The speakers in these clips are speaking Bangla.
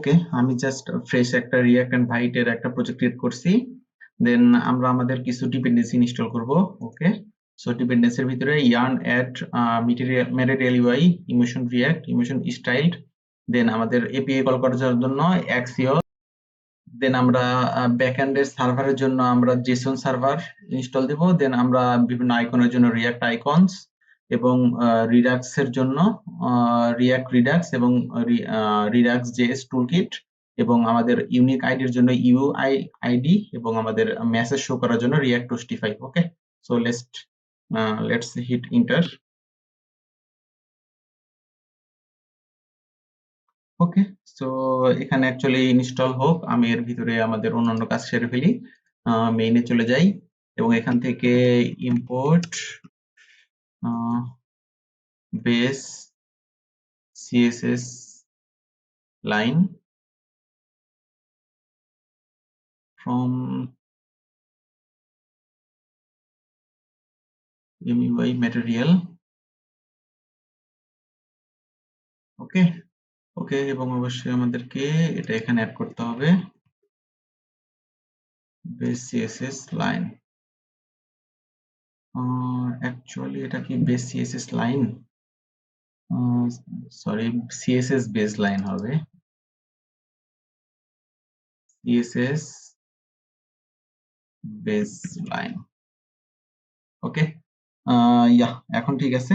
ওকে, আমি জাস্ট ফ্রেশ একটা রিঅ্যাক্ট এন্ড ভাইটের একটা প্রজেক্ট ক্রিয়েট করছি। দেন আমরা আমাদের কিছু ডিপেন্ডেন্সি ইনস্টল করব। ওকে, সো ডিপেন্ডেন্সির ভিতরে yarn add material UI, emotion react, emotion styled, then আমাদের এপিআই কল করার জন্য অ্যাক্সিও, দেন আমরা ব্যাকএন্ডের সার্ভারের জন্য আমরা জেসন সার্ভার ইনস্টল দেব, দেন আমরা বিভিন্ন আইকনের জন্য রিঅ্যাক্ট আইকনস, এবং রিডাক্স এর জন্য রিঅ্যাক্ট রিডাক্স এবং রিডাক্স জেএস টুলকিট, এবং আমাদের ইউনিক আইডির জন্য ইউআই আইডি, এবং আমাদের মেসেজ শো করার জন্য react-redux। Okay, so let's hit enter. Okay, so এখানে অ্যাকচুয়ালি ইনস্টল হোক, আমি এর ভিতরে আমাদের অন্যান্য কাজ সেরে ফেলি। মেইনে চলে যাই এবং এখান থেকে import base CSS line from MUI material। ওকে ওকে, এবং অবশ্যই আমাদেরকে এটা এখানে অ্যাড করতে হবে, বেস সিএসএস লাইন। অ্যাকচুয়ালি এটা কি base CSS line? Sorry, CSS base line হবে, সিএসএস বেস লাইন। ওকে, ইয়া, এখন ঠিক আছে।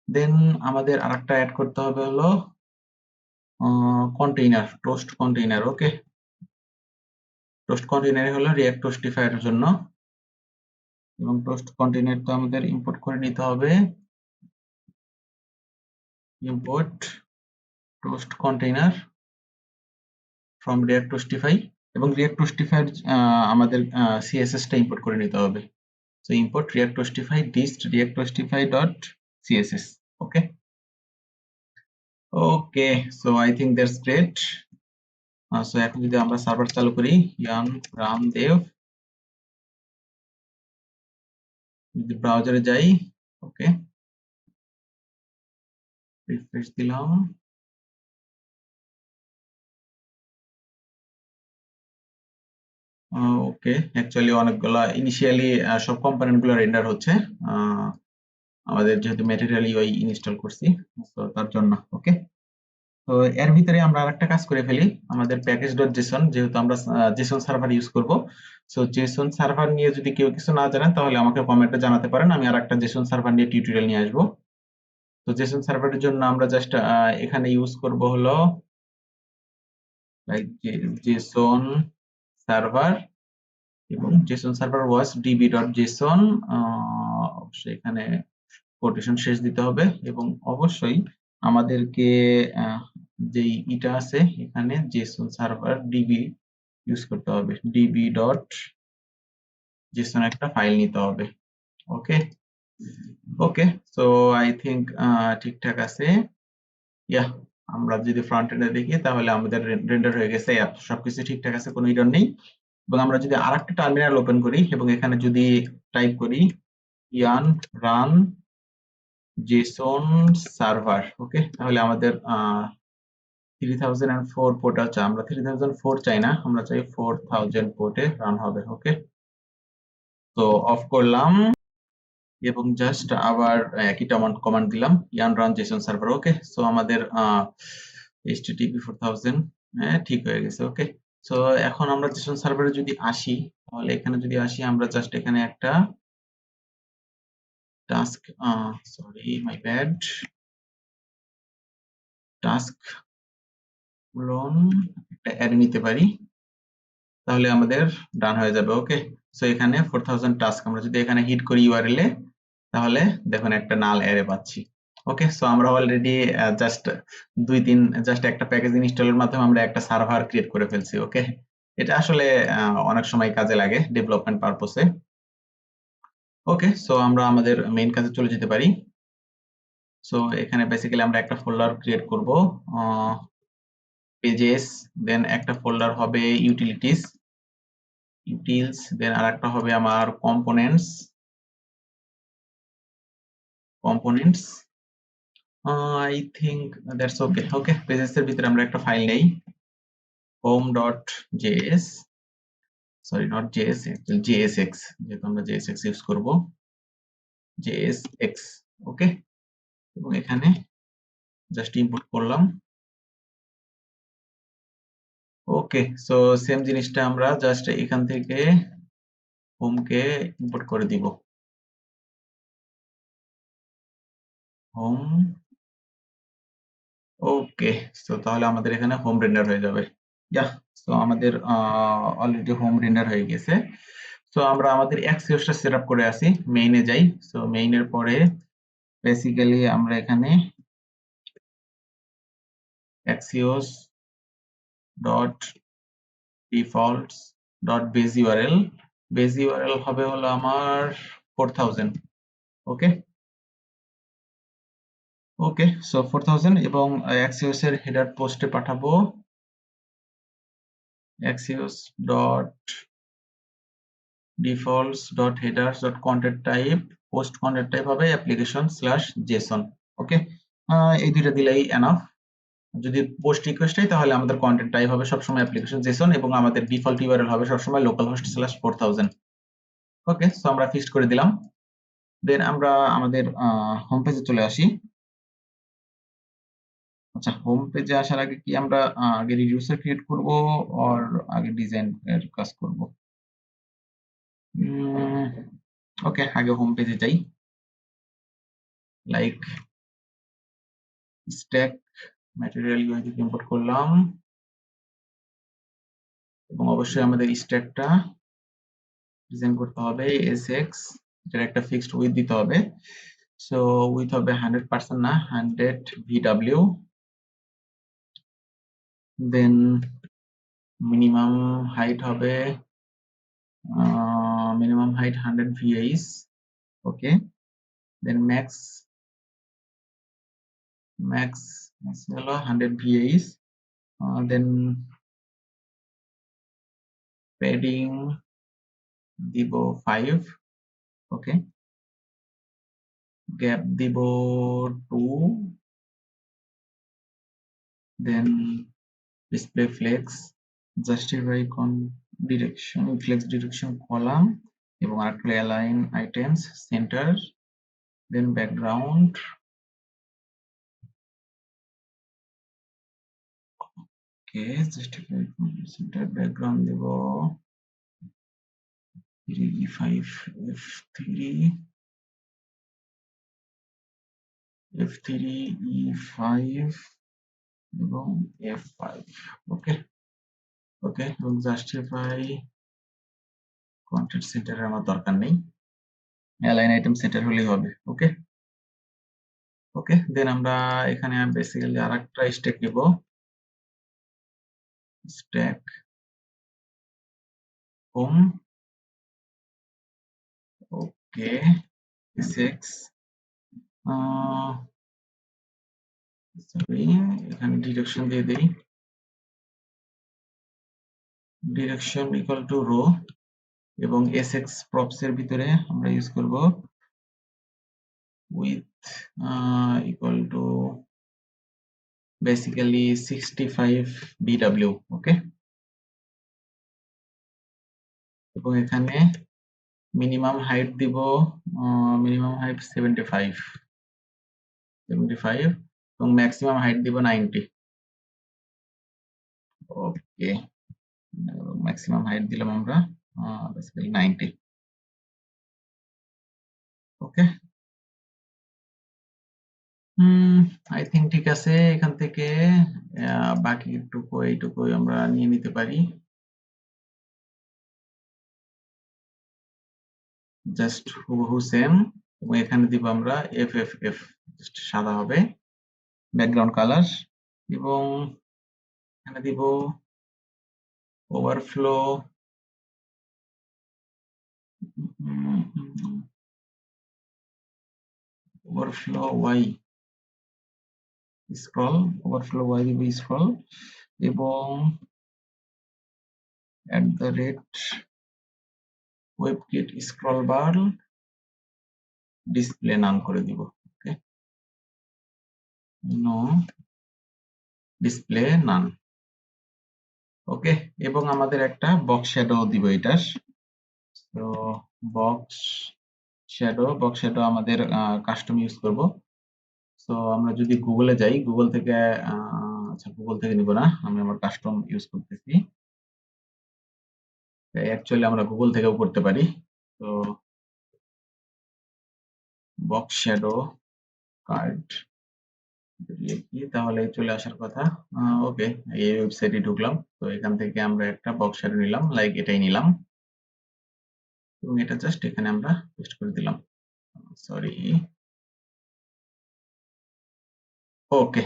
দেন আমাদের আরেকটা অ্যাড করতে হবে হলো কন্টেইনার, টোস্ট কন্টেইনার। ওকে, টোস্ট কন্টেইনার হলো রিঅ্যাক্ট টোস্টিফায়ার এর জন্য, এবং টোস্ট কন্টেইনারটা আমাদের ইম্পোর্ট করে নিতে হবে। Import toast container from react-tostify, এবং react-tostify আমাদের সিএসএস টা ইম্পোর্ট করে নিতে হবে। So import react-tostify dist react-tostify.css। Okay okay, so I think that's great. So এখন যদি আমরা সার্ভার চালু করি, yarn run dev, যদি ব্রাউজারে যাই, ওকে, রিফ্রেশ দিলাম, ওকে, অ্যাকচুয়ালি অনেকগুলা ইনিশিয়ালি সব কম্পোনেন্ট গুলো রেন্ডার হচ্ছে আমাদের যেহেতু ম্যাটেরিয়াল ইউআই ইনস্টল করছি, তো তার জন্য। ওকে, তো এর ভিতরে আমরা আরেকটা কাজ করে ফেলি, আমাদের প্যাকেজ.json, যেহেতু আমরা জেসন সার্ভার ইউজ করব, সো জেসন সার্ভার নিয়ে যদি কেউ কিছু না জানেন তাহলে আমাকে কমেন্টে জানাতে পারেন, আমি আরেকটা জেসন সার্ভার নিয়ে টিউটোরিয়াল নিয়ে আসবো। তো জেসন সার্ভারের জন্য আমরা জাস্ট এখানে ইউজ করব হলো লাইক জেসন সার্ভার, এবং জেসন সার্ভার ওয়াজ db.json, অবশ্যই এখানে কোটেশন শেষ দিতে হবে, এবং অবশ্যই আমাদেরকে যেই ইটা আছে এখানে জেসন সার্ভার ডিবি ইউজ করতে হবে, db.json একটা ফাইল নিতে হবে। ওকে ওকে, সো আই থিংক ঠিকঠাক আছে। ইয়া, আমরা যদি ফ্রন্ট এন্ডে দেখি তাহলে আমাদের রেন্ডার হয়ে গেছে, সবকিছু ঠিকঠাক আছে, কোনো এরর নেই। এবং আমরা যদি আরেকটা টার্মিনাল ওপেন করি এবং এখানে যদি টাইপ করি yarn run json server, ওকে, তাহলে আমাদের 3004 পোর্টে হচ্ছে, আমরা 3004 চাই না, আমরা চাই 4000 পোর্টে রান হবে। ওকে, তো অফ করলাম এবং জাস্ট আবার একই কমান্ড দিলাম, yarn run json server। ওকে, সো আমাদের http 4000 ঠিক হয়ে গেছে। ওকে, সো এখন আমরা জেসন সার্ভারে যদি আসি, তাহলে এখানে যদি আসি, আমরা জাস্ট এখানে একটা task, sorry my bad, task clone একটা অ্যারে নিতে পারি, তাহলে আমাদের ডান হয়ে যাবে। ওকে, সো এখানে 4000 টাস্ক, আমরা যদি এখানে হিট করি ইউআরএল এ, তাহলে দেখুন একটা নাল অ্যারে পাচ্ছি। ওকে, সো আমরা অলরেডি জাস্ট জাস্ট একটা প্যাকেজ ইনস্টলের মাধ্যমে আমরা একটা সার্ভার ক্রিয়েট করে ফেলছি। ওকে, এটা আসলে অনেক সময় কাজে লাগে ডেভেলপমেন্ট পারপসে। ওকে, সো আমরা আমাদের মেইন কাজে চলে যেতে পারি। সো এখানে বেসিক্যালি আমরা একটা ফোল্ডার ক্রিয়েট করব, পেজেস, দেন একটা ফোল্ডার হবে ইউটিলিটিস, দেন আরেকটা হবে আমার components, I think that's okay. Okay, pages এর ভিতরে আমরা একটা ফাইল নেই, home.js, sorry not js, actually jsx, যেহেতু আমরা jsx ইউজ করব, jsx। ওকে, এবং এখানে জাস্ট ইম্পোর্ট করলাম। ওকে, সো সেম জিনিসটা আমরা জাস্ট এখান থেকে হোমকে ইম্পোর্ট করে দিব। হোম, ওকে, সো তাহলে আমাদের এখানে হোম রেন্ডার হয়ে যাবে। ইয়া, সো আমাদের অলরেডি হোম রেন্ডার হয়ে গেছে। সো আমরা আমাদের অ্যাক্সিওসটা সেটআপ করে আসি, মেইনে যাই। সো মেইনের পরে বেসিক্যালি আমরা এখানে Axios dot defaults dot base URL, base URL হবে হলো আমার 4000। ওকে, ওকে, সো 4000 এবং অ্যাক্সিওস এর হেডার পোস্টে পাঠাবো axios dot defaults dot headers dot content type, post content type হবে application slash json। ওকে, এই দুইটা দিলেই এনাফ। যদি পোস্ট রিকোয়েস্ট হয় তাহলে আমাদের কন্টেন্ট টাইপ হবে সবসময় অ্যাপ্লিকেশন জেসন এবং আমাদের ডিফল্ট ইউআরএল হবে সবসময় লোকালহোস্ট স্ল্যাশ 4000। ওকে, সো আমরা ফিক্সড করে দিলাম। দেন আমরা আমাদের হোম পেজে চলে আসি। আচ্ছা, হোম পেজে আসার আগে কি আমরা আগে রিডিউসার ক্রিয়েট করব আর আগে ডিজাইন এর কাজ করব? ওকে, আগে হোম পেজে যাই। লাইক স্ট্যাক ম্যাটেরিয়াল ইউআই থেকে ইম্পোর্ট করলাম এবং অবশ্যই আমাদের স্ট্যাকটা ডিজাইন করতে হবে এসএক্স, এটার একটা ফিক্সড উইথ দিতে হবে। সো উইথ হবে 100% না 100 ভিডব্লিউ। দেন মিনিমাম হাইট হবে মিনিমাম হাইট 100 ভিএইচ। ওকে, দেন ম্যাক্স ম্যাক্স হলো 100 ভিএইচ। দেন প্যাডিং দিব 5। ওকে, গ্যাপ দিব 2। Then display flex, justify direction, flex direction column এবং আরেকটা align items center. Then background, okay, justify center, background দেব 3E5 F3 F3E5 এবং F5। ওকে, ওকে, এবং জাস্টিফাই কন্টেন্ট সেন্টারের আমার দরকার নেই, অ্যালাইন আইটেম সেন্টার হলেই হবে। ওকে, ওকে, দেন আমরা এখানে বেসিক্যালি আরেকটা স্ট্যাক নেব, stack home. Okay, sx sorry, এখানে ডিরেকশন দিয়ে দেই, ডিরেকশন ইকুয়াল টু রো এবং sx প্রপস এর ভিতরে আমরা ইউজ করব with equal to basically 65 V W. Okay, এবং এখানে মিনিমাম হাইট দিব মিনিমাম হাইট 75 এবং ম্যাক্সিমাম হাইট দিব 90। ওকে, ম্যাক্সিমাম হাইট দিলাম আমরা বেসিক্যালি 90। ওকে, আই থিঙ্ক ঠিক আছে। এখান থেকে বাকিটুকু এইটুকু আমরা নিয়ে নিতে পারি, জাস্ট হুবহু সেম। এবং এখানে দিব আমরা এফএফএফ, জাস্ট সাদা হবে ব্যাকগ্রাউন্ড কালার। এবং এখানে দিব overflow overflow Y scroll, overflow Y দিব স্ক্রল এবং @webkit scroll bar display none করে দিব। ওকে, নো ডিসপ্লে নান। ওকে, এবং আমাদের একটা বক্স শ্যাডো দিব এটার। তো বক্স শ্যাডো আমাদের কাস্টম ইউজ করব। তো আমরা যদি গুগলে যাই, গুগল থেকে আচ্ছা গুগল থেকে নিব না, আমি আমার কাস্টম ইউজ করতেছি। অ্যাকচুয়ালি আমরা গুগল থেকেও করতে পারি। তো বক্স শ্যাডো কার্ড লিখি তাহলে চলে আসার কথা। ওকে, এই ওয়েবসাইটে ঢুকলাম। তো এখান থেকে আমরা একটা বক্স শ্যাডো নিলাম, লাইক এটাই নিলাম এবং এটা জাস্ট এখানে আমরা পেস্ট করে দিলাম। সরি। ওকে,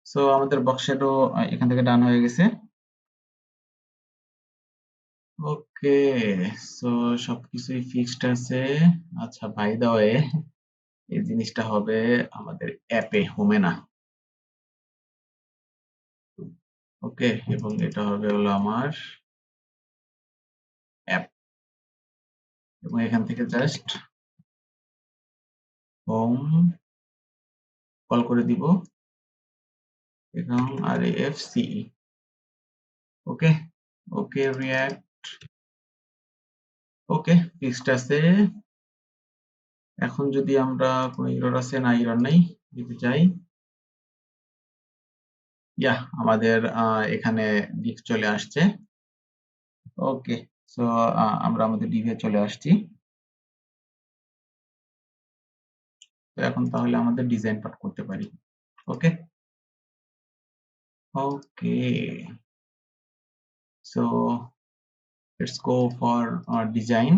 সো আমাদের বক্স শ্যাডো এখান থেকে ডান হয়ে গেছে। ওকে, সো সবকিছুই ফিক্সড আছে। আচ্ছা, বাই দ্য ওয়ে, এই জিনিসটা হবে আমাদের অ্যাপে, হোমে না। ওকে, এবং এটা হবে হলো আমার অ্যাপ, এবং এখান থেকে জাস্ট হোম কল করে দিব এবং RAFCE। ওকে, ওকে রিয়াক্ট। ওকে, ফিক্সড আছে। এখন যদি আমরা কোনো এরর আছে, না এরর নাই, যদি যাই, ইয়া আমাদের এখানে দিক চলে আসছে। ওকে, সো আমরা আমাদের ডিভে চলে আসছি। তো এখন তাহলে আমাদের ডিজাইন পার্ট করতে পারি। Okay, okay, so let's go for design.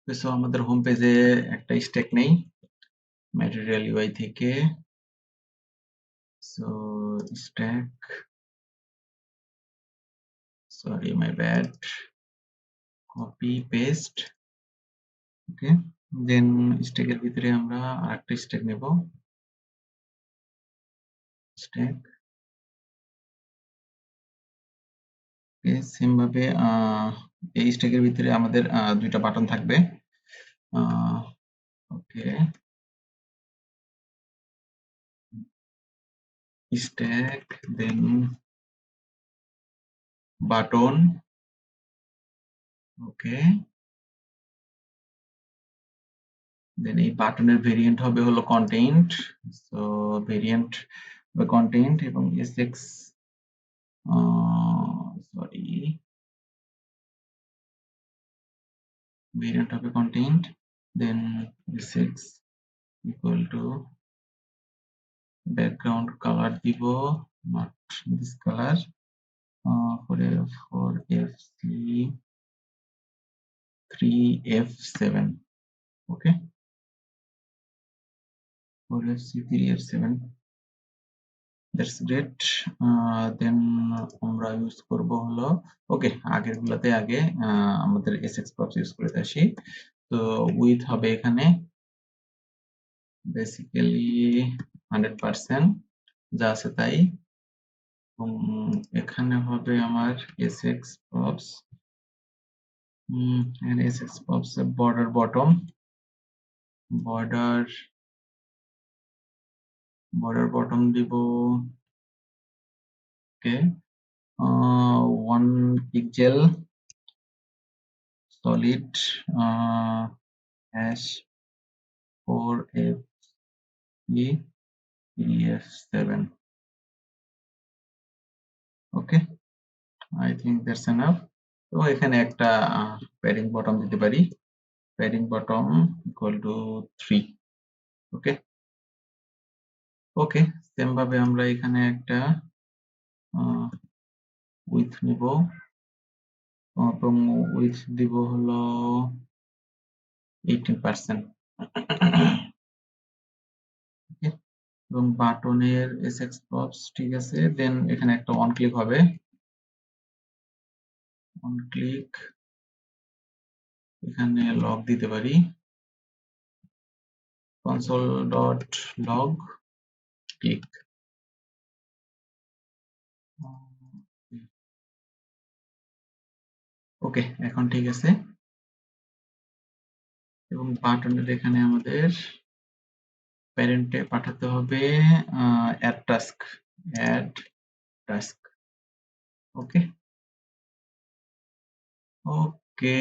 So আমাদের হোম পেজে একটা স্ট্যাক নেই ম্যাটেরিয়াল ইউআই থেকে। So stack, sorry my bad, copy paste. Okay, then স্ট্যাকের ভিতরে আমরা আরেকটা স্ট্যাক নেব, স্ট্যাক। সেম ভাবে এই স্ট্যাকের ভিতরে আমাদের দুইটা বাটন থাকবে। ওকে, স্ট্যাক দেন বাটন। ওকে, দেন এই বাটনের ভেরিয়েন্ট হবে হলো কন্টেন্ট। সো ভেরিয়েন্ট হবে কন্টেন্ট এবং এসএক্স, সরি, ভেরিয়েন্ট হবে content, then S X equal to background colour দিব, not this colour, for FC 3F7. Okay, for FC 3F7, that's great. Then আমরা ইউজ করব হলো, ওকে আগের গুলাতে আগে আমাদের এসএক্স প্রপস ইউজ করে আসি। তো উইথ হবে এখানে বেসিক্যালি 100%, যা আছে তাই, এবং এখানে হবে আমার Essex props, and Essex props border bottom, border bottom দিব। ওকে, 1 pixel solid hash 4F3F7. Okay, I think that's enough. তো এখানে একটা প্যাডিং বটম দিতে পারি, padding bottom equal to 3। Okay, okay, same ভাবে আমরা এখানে একটা উইথ নিব এবং উইথ দিব হলো 18%। ওকে, এবং বাটনের এসএক্স প্রপস ঠিক আছে, দেন এখানে একটা অন ক্লিক হবে, অন ক্লিক, এখানে লগ দিতে পারি, console.log ক্লিক। ওকে, এখন ঠিক আছে, এবং বাটনের এখানে আমাদের প্যারেন্টে পাঠাতে হবে add task, add task. Okay, okay.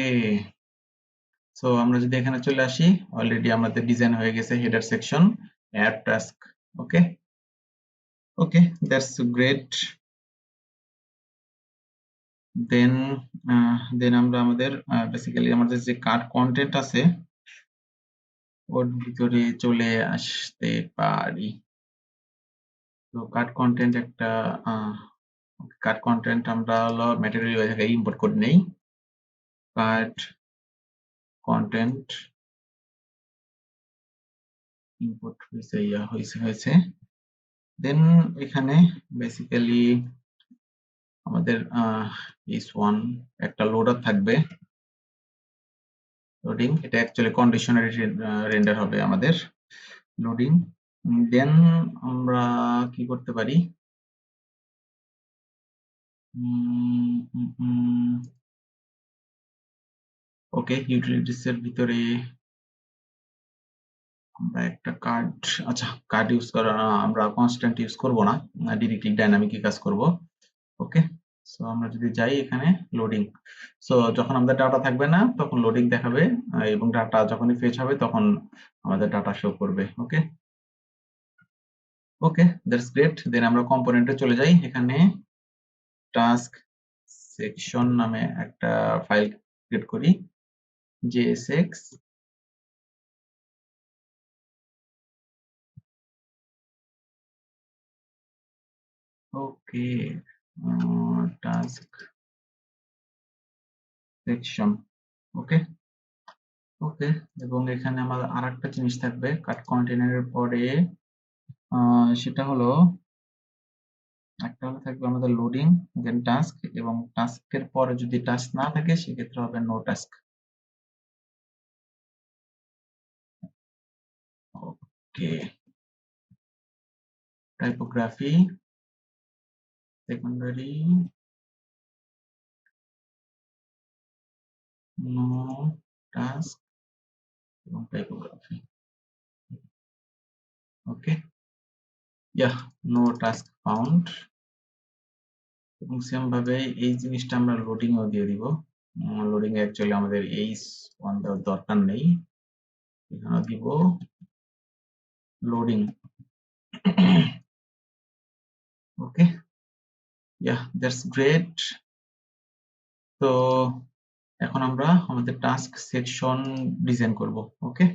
So আমরা যদি এখানে চলে আসি, অলরেডি আমাদের ডিজাইন হয়ে গেছে header section, add task. Okay, okay, that's great. Then আমরা আমাদের বেসিক্যালি আমাদের যে কার্ড কন্টেন্ট আছে ওর ভিতরে চলে আসতে পারি। তো কার্ড কন্টেন্ট একটা কার্ড কন্টেন্ট আমরা হলো ম্যাটেরিয়াল থেকে ইম্পোর্ট করে নেই। কার্ড কন্টেন্ট ইম্পোর্ট হয়েছে। দেন এখানে বেসিক্যালি আমাদের ইস ওয়ান একটা লোডার থাকবে। লোডিং এটা অ্যাকচুয়ালি কন্ডিশনারি রেন্ডার হবে আমাদের লোডিং। দেন আমরা কি করতে পারি, ওকে, ইউটিলিটিস এর ভিতরে আমরা একটা কার্ড, আচ্ছা কার্ড ইউজ করা, আমরা কনস্ট্যান্ট ইউজ করব না, ডিরেক্টলি ডাইনামিকই কাজ করব। ওকে, সো আমরা যদি যাই এখানে লোডিং, সো যখন আমাদের ডাটা থাকবে না তখন লোডিং দেখাবে, এবং ডাটা যখনই ফেচ হবে তখন আমাদের ডাটা শো করবে। ওকে, ওকে, দ্যাটস গ্রেট। দেন আমরা কম্পোনেন্টে চলে যাই। এখানে টাস্ক সেকশন নামে একটা ফাইল ক্রিয়েট করি, JSX ওকে, টাস্ক সেকশন। ওকে, ওকে, এবং এখানে আমাদের আরেকটা জিনিস থাকবে কাট কন্টেনারের পরে, সেটা হলো একটা হলো থাকবে আমাদের লোডিং, দেন টাস্ক, এবং টাস্কের পরে যদি টাস্ক না থাকে সেক্ষেত্রে হবে নো টাস্ক। ওকে, টাইপোগ্রাফি সেকেন্ডারি নো টাস্ক এবং টাইপোগ্রাফি। ওকে, ইয়া, নো টাস্ক ফাউন্ড। এবং সেম ভাবে এই জিনিসটা আমরা লোডিং এও দিয়ে দিব। লোডিং এ অ্যাকচুয়ালি আমাদের এই ওয়ান দেওয়ার দরকার নেই, এখানে দিব loading. Okay, yeah, that's great. তো এখন আমরা আমাদের টাস্ক সেকশন ডিজাইন করব। ওকে,